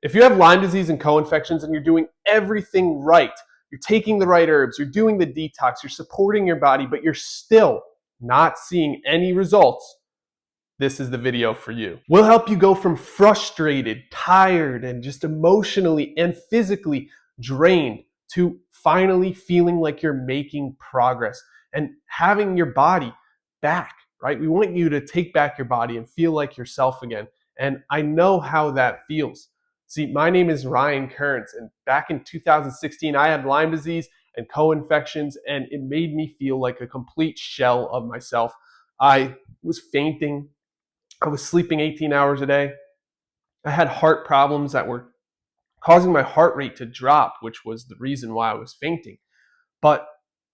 If you have Lyme disease and co-infections and you're doing everything right, you're taking the right herbs, you're doing the detox, you're supporting your body, but you're still not seeing any results, this is the video for you. We'll help you go from frustrated, tired, and just emotionally and physically drained to finally feeling like you're making progress and having your body back, right? We want you to take back your body and feel like yourself again. And I know how that feels. See, my name is Ryan Kearns, and back in 2016, I had Lyme disease and co-infections, and it made me feel like a complete shell of myself. I was fainting. I was sleeping 18 hours a day. I had heart problems that were causing my heart rate to drop, which was the reason why I was fainting. But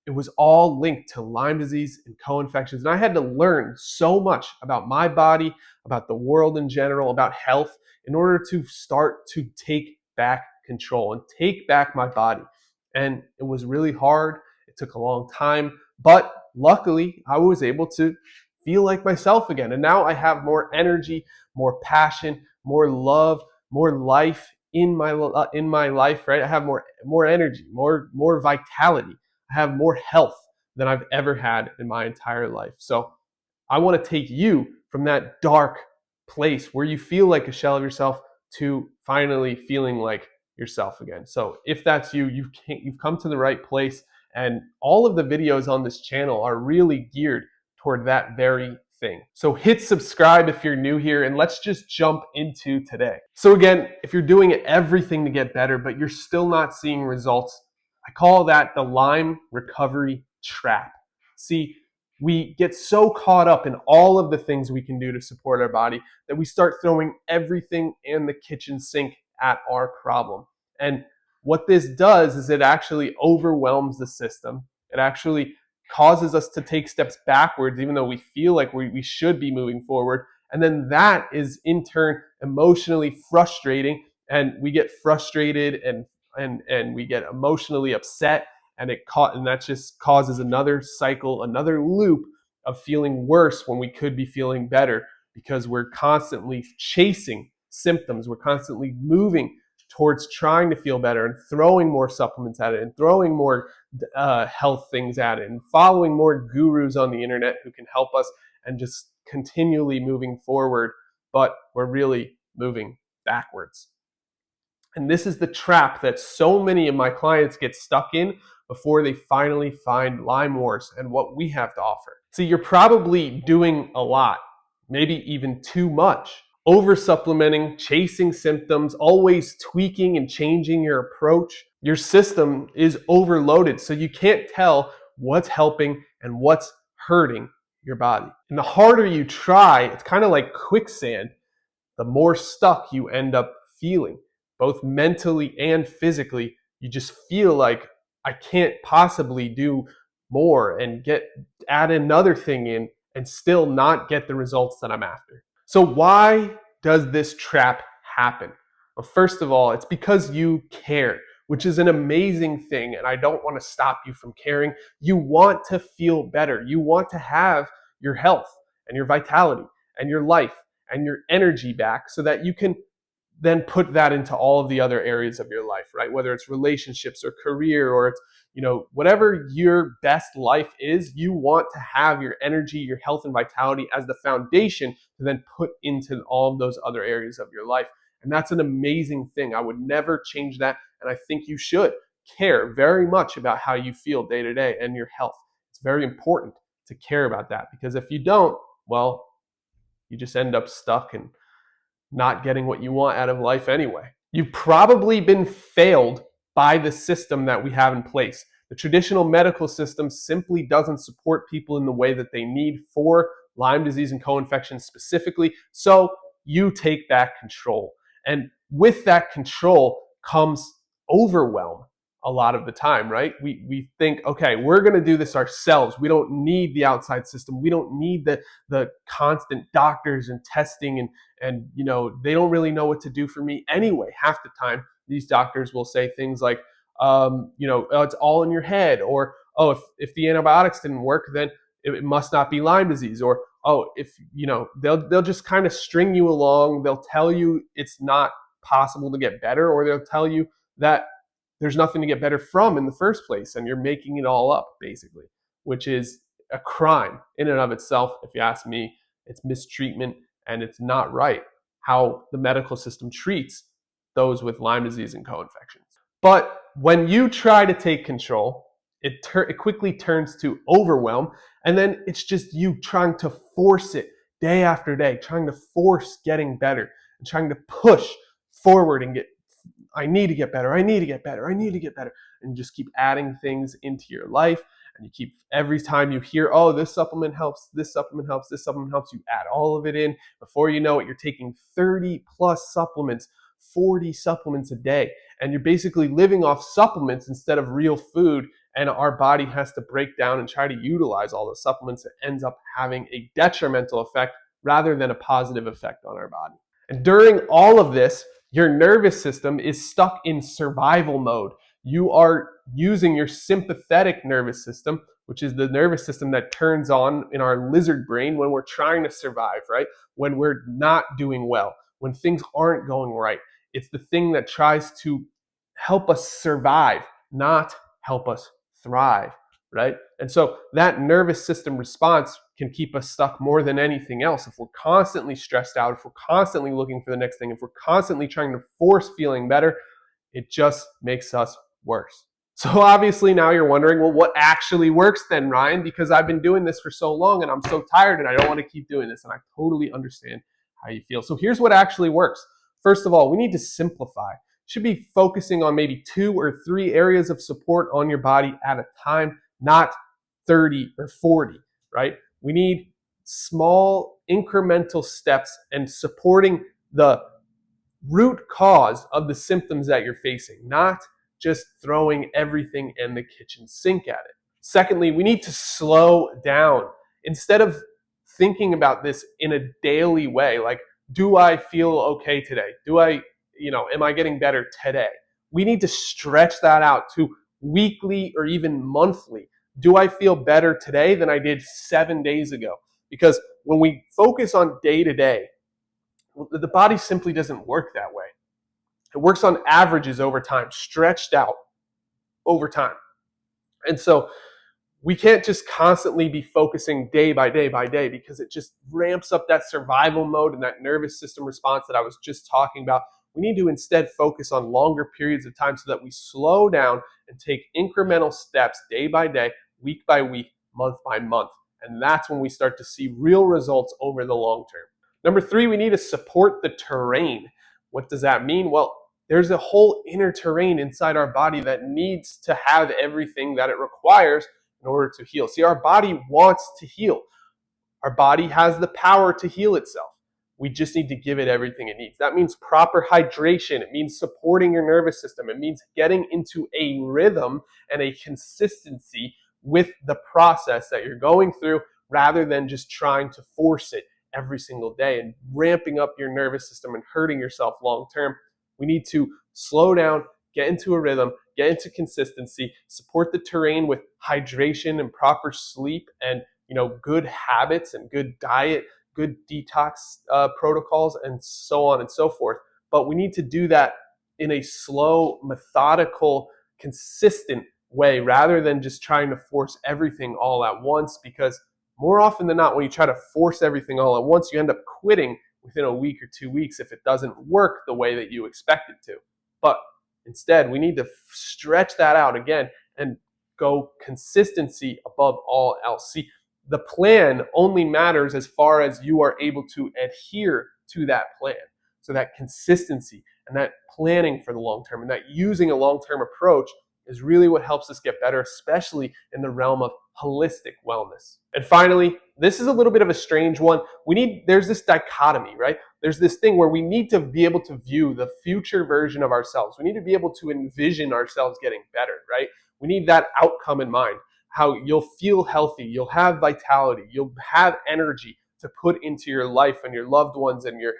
it was all linked to Lyme disease and co-infections. And I had to learn so much about my body, about the world in general, about health, in order to start to take back control and take back my body. And it was really hard. It took a long time. But luckily, I was able to feel like myself again. And now I have more energy, more passion, more love, more life in my life, right? I have more energy, more vitality. I have more health than I've ever had in my entire life. So I want to take you from that dark place where you feel like a shell of yourself to finally feeling like yourself again. So if that's you, you've come to the right place, and all of the videos on this channel are really geared toward that very thing. So hit subscribe if you're new here, and let's just jump into today. So again, if you're doing everything to get better, but you're still not seeing results, I call that the Lyme Recovery Trap. See, we get so caught up in all of the things we can do to support our body that we start throwing everything in the kitchen sink at our problem. And what this does is it actually overwhelms the system. It actually causes us to take steps backwards, even though we feel like we should be moving forward. And then that is in turn emotionally frustrating, and we get frustrated and we get emotionally upset, and that just causes another cycle, another loop of feeling worse when we could be feeling better, because we're constantly chasing symptoms. We're constantly moving towards trying to feel better and throwing more supplements at it and throwing more health things at it and following more gurus on the internet who can help us, and just continually moving forward, but we're really moving backwards. And this is the trap that so many of my clients get stuck in before they finally find Lyme Wars and what we have to offer. See, you're probably doing a lot, maybe even too much. Over supplementing, chasing symptoms, always tweaking and changing your approach. Your system is overloaded, so you can't tell what's helping and what's hurting your body. And the harder you try, it's kind of like quicksand, the more stuck you end up feeling, both mentally and physically. You just feel like, I can't possibly do more and add another thing in and still not get the results that I'm after. So why does this trap happen? Well, first of all, it's because you care, which is an amazing thing, and I don't want to stop you from caring. You want to feel better. You want to have your health and your vitality and your life and your energy back, so that you can then put that into all of the other areas of your life, right? Whether it's relationships or career, or it's, whatever your best life is, you want to have your energy, your health and vitality as the foundation to then put into all of those other areas of your life. And that's an amazing thing. I would never change that. And I think you should care very much about how you feel day to day and your health. It's very important to care about that, because if you don't, well, you just end up stuck and not getting what you want out of life anyway. You've probably been failed by the system that we have in place. The traditional medical system simply doesn't support people in the way that they need for Lyme disease and co-infections specifically. So you take back control. And with that control comes overwhelm a lot of the time, right? We think, okay, we're going to do this ourselves. We don't need the outside system. We don't need the constant doctors and testing, and they don't really know what to do for me anyway. Half the time, these doctors will say things like, oh, it's all in your head, or, oh, if the antibiotics didn't work, then it must not be Lyme disease, or, oh, if they'll just kind of string you along. They'll tell you it's not possible to get better, or they'll tell you that there's nothing to get better from in the first place and you're making it all up, basically, which is a crime in and of itself. If you ask me, it's mistreatment and it's not right how the medical system treats those with Lyme disease and co-infections. But when you try to take control, it quickly turns to overwhelm, and then it's just you trying to force it day after day, trying to force getting better and trying to push forward and I need to get better, I need to get better, I need to get better. And you just keep adding things into your life. And you keep, every time you hear, oh, this supplement helps, this supplement helps, this supplement helps, you add all of it in. Before you know it, you're taking 30 plus supplements, 40 supplements a day. And you're basically living off supplements instead of real food. And our body has to break down and try to utilize all the supplements. It ends up having a detrimental effect rather than a positive effect on our body. And during all of this, your nervous system is stuck in survival mode. You are using your sympathetic nervous system, which is the nervous system that turns on in our lizard brain when we're trying to survive, right? When we're not doing well, when things aren't going right. It's the thing that tries to help us survive, not help us thrive, right? And so that nervous system response can keep us stuck more than anything else. If we're constantly stressed out, if we're constantly looking for the next thing, if we're constantly trying to force feeling better, it just makes us worse. So obviously now you're wondering, well, what actually works then, Ryan? Because I've been doing this for so long and I'm so tired and I don't want to keep doing this. And I totally understand how you feel. So here's what actually works. First of all, we need to simplify. You should be focusing on maybe 2 or 3 areas of support on your body at a time, not 30 or 40, right? We need small incremental steps and supporting the root cause of the symptoms that you're facing, not just throwing everything in the kitchen sink at it. Secondly, we need to slow down. Instead of thinking about this in a daily way, like, do I feel okay today? Am I getting better today? We need to stretch that out to weekly or even monthly. Do I feel better today than I did 7 days ago? Because when we focus on day to day, the body simply doesn't work that way. It works on averages over time, stretched out over time. And so we can't just constantly be focusing day by day by day, because it just ramps up that survival mode and that nervous system response that I was just talking about. We need to instead focus on longer periods of time so that we slow down and take incremental steps day by day, week by week, month by month. And that's when we start to see real results over the long term. Number 3, we need to support the terrain. What does that mean? Well, there's a whole inner terrain inside our body that needs to have everything that it requires in order to heal. See, our body wants to heal. Our body has the power to heal itself. We just need to give it everything it needs. That means proper hydration. It means supporting your nervous system. It means getting into a rhythm and a consistency with the process that you're going through, rather than just trying to force it every single day and ramping up your nervous system and hurting yourself long term. We need to slow down, get into a rhythm, get into consistency, support the terrain with hydration and proper sleep and good habits and good diet, good detox protocols, and so on and so forth. But we need to do that in a slow, methodical, consistent way, rather than just trying to force everything all at once, because more often than not, when you try to force everything all at once, you end up quitting within a week or 2 weeks if it doesn't work the way that you expect it to. But instead, we need to stretch that out again and go consistency above all else. See, the plan only matters as far as you are able to adhere to that plan. So that consistency and that planning for the long term and that using a long-term approach is really what helps us get better, especially in the realm of holistic wellness. And finally, this is a little bit of a strange one. There's this dichotomy, right? There's this thing where we need to be able to view the future version of ourselves. We need to be able to envision ourselves getting better, right? We need that outcome in mind, how you'll feel healthy, you'll have vitality, you'll have energy to put into your life and your loved ones and your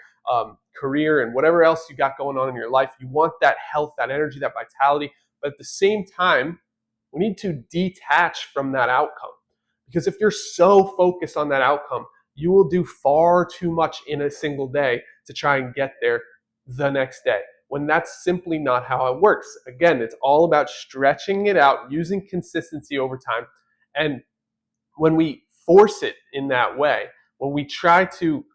career and whatever else you got going on in your life. You want that health, that energy, that vitality. But at the same time, we need to detach from that outcome. Because if you're so focused on that outcome, you will do far too much in a single day to try and get there the next day. when that's simply not how it works. Again, it's all about stretching it out, using consistency over time. And when we force it in that way, when we try to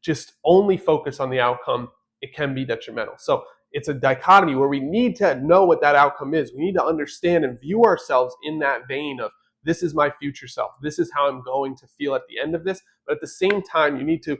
just only focus on the outcome, it can be detrimental. So it's a dichotomy where we need to know what that outcome is. We need to understand and view ourselves in that vein of, this is my future self. This is how I'm going to feel at the end of this. But at the same time, you need to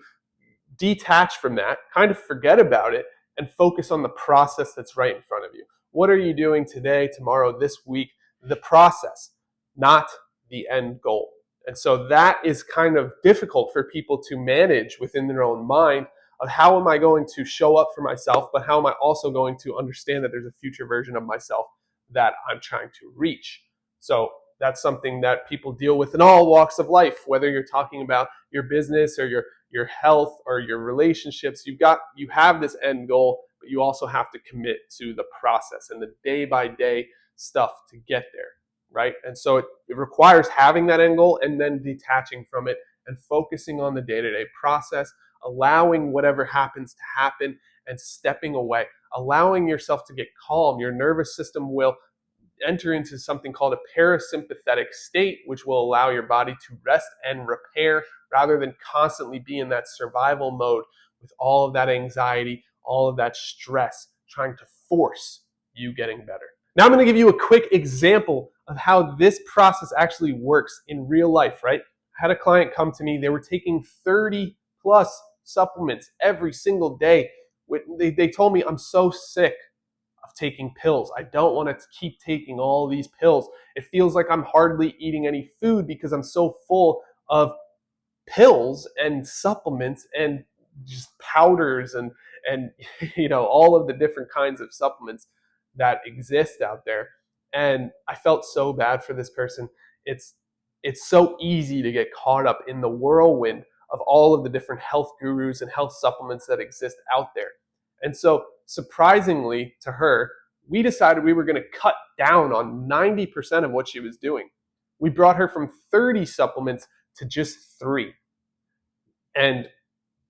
detach from that, kind of forget about it, and focus on the process that's right in front of you. What are you doing today, tomorrow, this week? The process, not the end goal. And so that is kind of difficult for people to manage within their own mind of, how am I going to show up for myself, but how am I also going to understand that there's a future version of myself that I'm trying to reach? So that's something that people deal with in all walks of life, whether you're talking about your business or your health or your relationships. You have this end goal, but you also have to commit to the process and the day by day stuff to get there, right? And so it requires having that end goal and then detaching from it and focusing on the day-to-day process, allowing whatever happens to happen and stepping away, allowing yourself to get calm. Your nervous system will enter into something called a parasympathetic state, which will allow your body to rest and repair rather than constantly be in that survival mode with all of that anxiety, all of that stress, trying to force you getting better. Now I'm going to give you a quick example of how this process actually works in real life, right? I had a client come to me. They were taking 30 plus supplements every single day. They told me, I'm so sick of taking pills. I don't want to keep taking all these pills. It feels like I'm hardly eating any food because I'm so full of pills and supplements and just powders and all of the different kinds of supplements that exist out there. And I felt so bad for this person. It's so easy to get caught up in the whirlwind of all of the different health gurus and health supplements that exist out there. And so, surprisingly to her, we decided we were going to cut down on 90% of what she was doing. We brought her from 30 supplements to just 3. And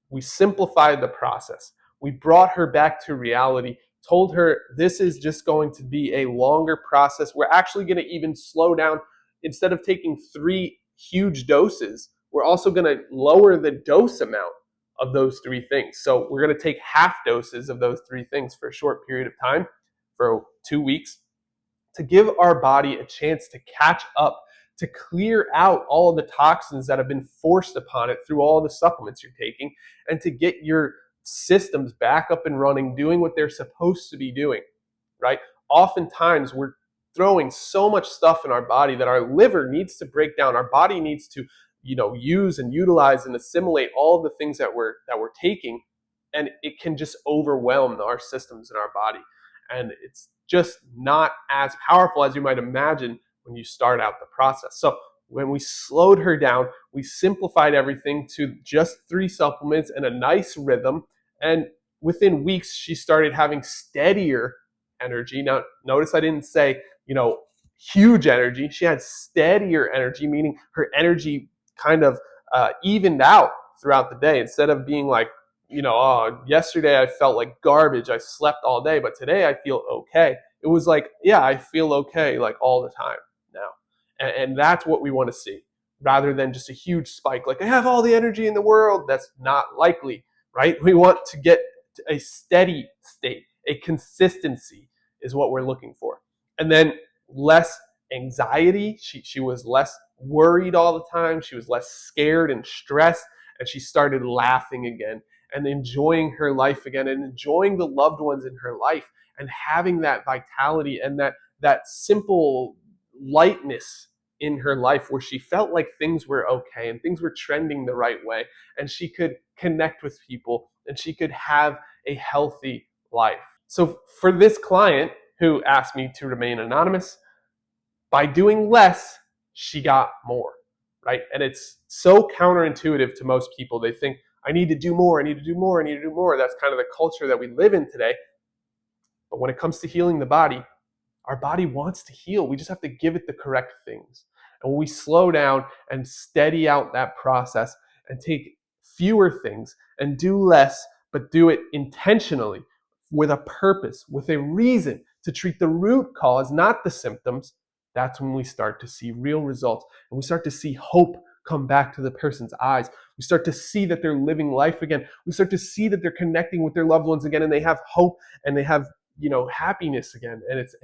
we simplified the process. We brought her back to reality, told her this is just going to be a longer process. We're actually going to even slow down. Instead of taking 3 huge doses, we're also going to lower the dose amount of those 3 things. So we're going to take half doses of those 3 things for a short period of time, for 2 weeks, to give our body a chance to catch up, to clear out all of the toxins that have been forced upon it through all the supplements you're taking, and to get your systems back up and running, doing what they're supposed to be doing, right? Oftentimes we're throwing so much stuff in our body that our liver needs to break down. Our body needs to, use and utilize and assimilate all of the things that we're taking, and it can just overwhelm our systems in our body. And it's just not as powerful as you might imagine when you start out the process. So when we slowed her down, we simplified everything to just 3 supplements and a nice rhythm. And within weeks, she started having steadier energy. Now, notice I didn't say, huge energy. She had steadier energy, meaning her energy kind of evened out throughout the day. Instead of being like, yesterday I felt like garbage, I slept all day, but today I feel okay. It was like, yeah, I feel okay like all the time now. And that's what we want to see, rather than just a huge spike. Like, I have all the energy in the world. That's not likely, right? We want to get to a steady state, a consistency is what we're looking for. And then less anxiety. She was less worried all the time. She was less scared and stressed. And she started laughing again and enjoying her life again and enjoying the loved ones in her life and having that vitality and that simple lightness in her life where she felt like things were okay and things were trending the right way and she could connect with people and she could have a healthy life. So for this client who asked me to remain anonymous, by doing less, she got more, right? And it's so counterintuitive to most people. They think, I need to do more, I need to do more, I need to do more. That's kind of the culture that we live in today. But when it comes to healing the body, our body wants to heal. We just have to give it the correct things. And when we slow down and steady out that process and take fewer things and do less, but do it intentionally, with a purpose, with a reason to treat the root cause, not the symptoms, that's when we start to see real results and we start to see hope come back to the person's eyes. We start to see that they're living life again. We start to see that they're connecting with their loved ones again and they have hope and they have, happiness again. And it's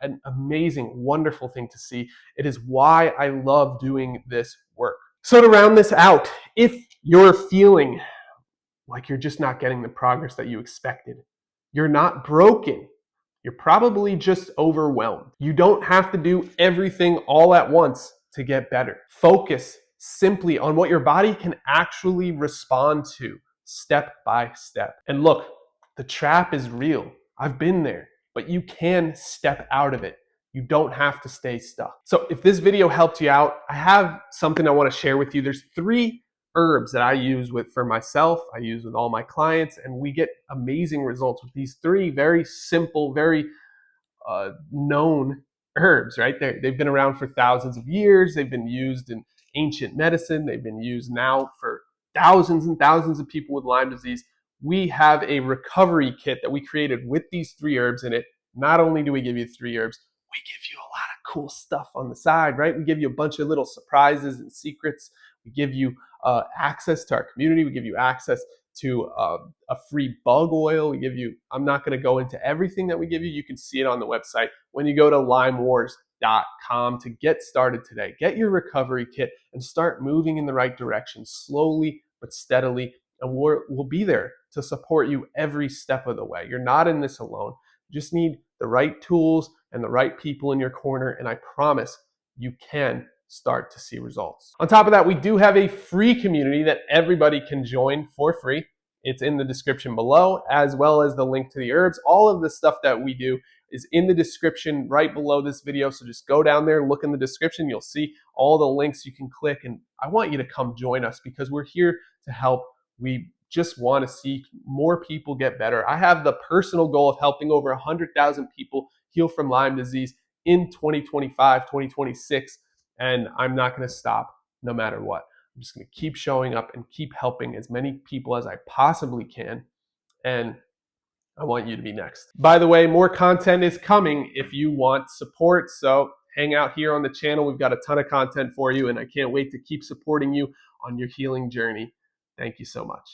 an amazing, wonderful thing to see. It is why I love doing this work. So to round this out, if you're feeling like you're just not getting the progress that you expected, you're not broken. You're probably just overwhelmed. You don't have to do everything all at once to get better. Focus simply on what your body can actually respond to step by step. And look, the trap is real. I've been there, but you can step out of it. You don't have to stay stuck. So if this video helped you out, I have something I want to share with you. There's 3 herbs that I use for myself, I use with all my clients, and we get amazing results with these 3 very simple, very known herbs, right? They've been around for thousands of years. They've been used in ancient medicine. They've been used now for thousands and thousands of people with Lyme disease. We have a recovery kit that we created with these 3 herbs in it. Not only do we give you 3 herbs, we give you a lot of cool stuff on the side, right? We give you a bunch of little surprises and secrets. We give you access to our community. We give you access to a free bug oil. We give you, I'm not going to go into everything that we give you. You can see it on the website when you go to limewars.com to get started today. Get your recovery kit and start moving in the right direction slowly but steadily. And we'll be there to support you every step of the way. You're not in this alone. You just need the right tools and the right people in your corner. And I promise you can start to see results. On top of that, we do have a free community that everybody can join for free. It's in the description below, as well as the link to the herbs. All of the stuff that we do is in the description right below this video. So just go down there, look in the description. You'll see all the links you can click. And I want you to come join us because we're here to help. We just want to see more people get better. I have the personal goal of helping over 100,000 people heal from Lyme disease in 2025, 2026. And I'm not going to stop no matter what. I'm just going to keep showing up and keep helping as many people as I possibly can. And I want you to be next. By the way, more content is coming if you want support. So hang out here on the channel. We've got a ton of content for you, and I can't wait to keep supporting you on your healing journey. Thank you so much.